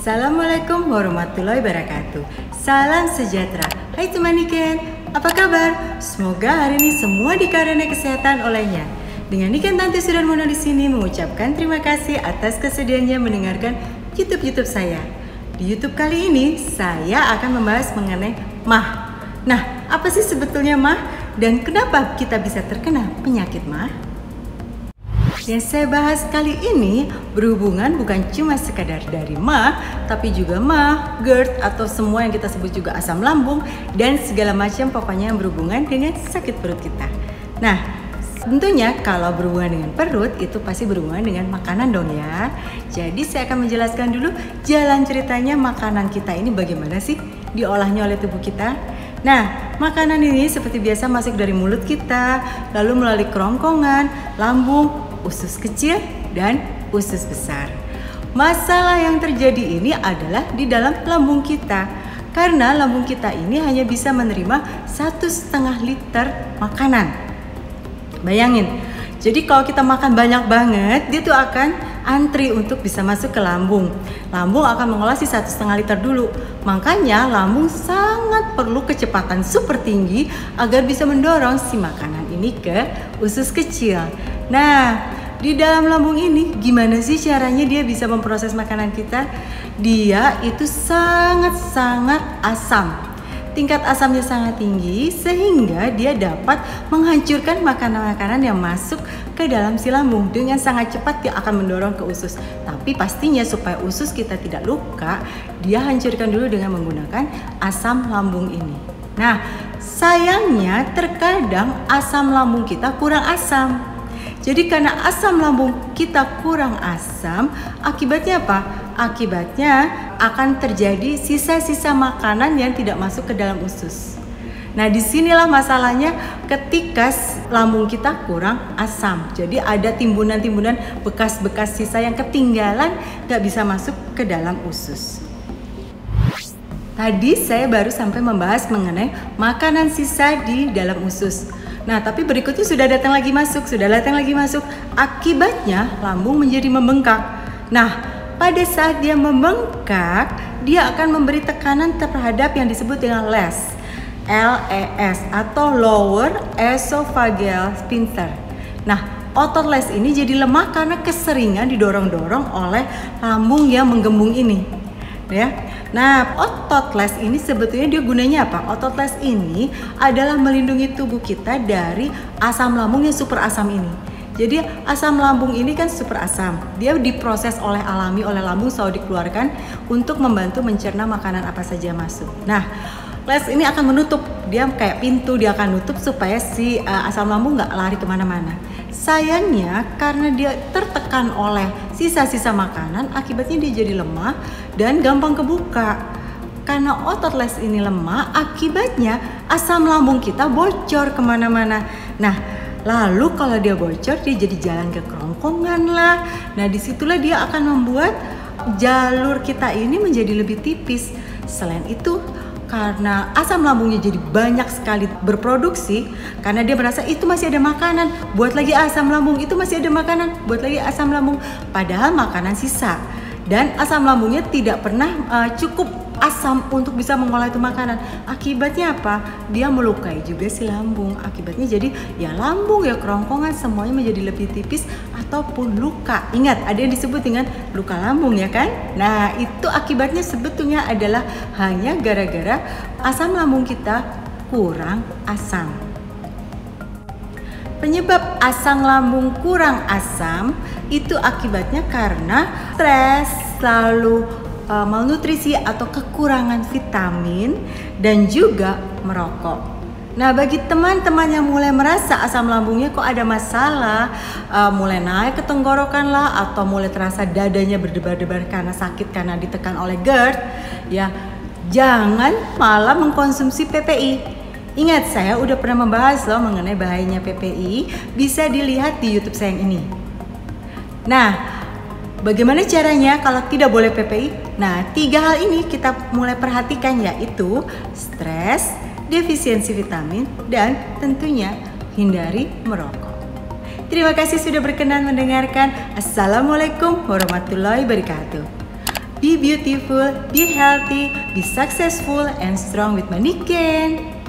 Assalamualaikum warahmatullahi wabarakatuh. Salam sejahtera. Hai teman Niken, apa kabar? Semoga hari ini semua dikarenai kesehatan olehnya. Dengan Niken Tante Sudarmono di sini mengucapkan terima kasih atas kesediaannya mendengarkan YouTube saya. Di YouTube kali ini saya akan membahas mengenai MAH. Nah, apa sih sebetulnya MAH dan kenapa kita bisa terkena penyakit MAH? Yang saya bahas kali ini berhubungan bukan cuma sekadar dari MAH, tapi juga MAH, GERD atau semua yang kita sebut juga asam lambung dan segala macam pokoknya yang berhubungan dengan sakit perut kita. Nah, tentunya kalau berhubungan dengan perut itu pasti berhubungan dengan makanan dong ya. Jadi saya akan menjelaskan dulu jalan ceritanya makanan kita ini bagaimana sih diolahnya oleh tubuh kita. Nah, makanan ini seperti biasa masuk dari mulut kita, lalu melalui kerongkongan, lambung, usus kecil dan usus besar. Masalah yang terjadi ini adalah di dalam lambung kita, karena lambung kita ini hanya bisa menerima 1,5 liter makanan. Bayangin, jadi kalau kita makan banyak banget, dia tuh akan antri untuk bisa masuk ke lambung. Lambung akan mengolah si 1,5 liter dulu. Makanya lambung sangat perlu kecepatan super tinggi agar bisa mendorong si makanan ini ke usus kecil. Nah, di dalam lambung ini gimana sih caranya dia bisa memproses makanan kita? Dia itu sangat-sangat asam. Tingkat asamnya sangat tinggi sehingga dia dapat menghancurkan makanan-makanan yang masuk ke dalam si lambung. Dengan sangat cepat dia akan mendorong ke usus. Tapi pastinya supaya usus kita tidak luka, dia hancurkan dulu dengan menggunakan asam lambung ini. Nah, sayangnya terkadang asam lambung kita kurang asam. Jadi karena asam lambung kita kurang asam, akibatnya apa? Akibatnya akan terjadi sisa-sisa makanan yang tidak masuk ke dalam usus. Nah, disinilah masalahnya ketika lambung kita kurang asam. Jadi ada timbunan-timbunan bekas-bekas sisa yang ketinggalan gak bisa masuk ke dalam usus. Tadi saya baru sampai membahas mengenai makanan sisa di dalam usus. Nah, tapi berikutnya sudah datang lagi masuk. Akibatnya lambung menjadi membengkak. Nah, pada saat dia membengkak, dia akan memberi tekanan terhadap yang disebut dengan LES atau Lower Esophageal Sphincter. Nah, otot LES ini jadi lemah karena keseringan didorong-dorong oleh lambung yang menggembung ini. Ya. Nah, otot LES ini sebetulnya dia gunanya apa? Otot LES ini adalah melindungi tubuh kita dari asam lambung yang super asam ini. Jadi asam lambung ini kan super asam. Dia diproses oleh lambung selalu dikeluarkan untuk membantu mencerna makanan apa saja masuk. Nah, LES ini akan menutup, dia kayak pintu, dia akan nutup supaya si asam lambung nggak lari kemana-mana. Sayangnya karena dia tertekan oleh sisa-sisa makanan, akibatnya dia jadi lemah dan gampang kebuka. Karena otot LES ini lemah, akibatnya asam lambung kita bocor kemana-mana. Nah, lalu kalau dia bocor, dia jadi jalan ke kerongkongan lah. Nah, disitulah dia akan membuat jalur kita ini menjadi lebih tipis. Selain itu, karena asam lambungnya jadi banyak sekali berproduksi, karena dia merasa itu masih ada makanan, buat lagi asam lambung, itu masih ada makanan, buat lagi asam lambung, padahal makanan sisa. Dan asam lambungnya tidak pernah cukup asam untuk bisa mengolah itu makanan. Akibatnya apa? Dia melukai juga si lambung. Akibatnya jadi ya lambung ya kerongkongan semuanya menjadi lebih tipis ataupun luka. Ingat, ada yang disebut dengan luka lambung ya kan? Nah, itu akibatnya sebetulnya adalah hanya gara-gara asam lambung kita kurang asam. Penyebab asam lambung kurang asam itu akibatnya karena stres, lalu malnutrisi atau kekurangan vitamin dan juga merokok. Nah, bagi teman-teman yang mulai merasa asam lambungnya kok ada masalah, mulai naik ke tenggorokan lah, atau mulai terasa dadanya berdebar-debar karena sakit karena ditekan oleh GERD, ya jangan malah mengkonsumsi PPI. Ingat, saya udah pernah membahas loh mengenai bahayanya PPI, bisa dilihat di YouTube saya yang ini. Nah, bagaimana caranya kalau tidak boleh PPI? Nah, 3 hal ini kita mulai perhatikan, yaitu stres, defisiensi vitamin, dan tentunya hindari merokok. Terima kasih sudah berkenan mendengarkan. Assalamualaikum warahmatullahi wabarakatuh. be beautiful, be healthy, be successful, and strong with Maniken.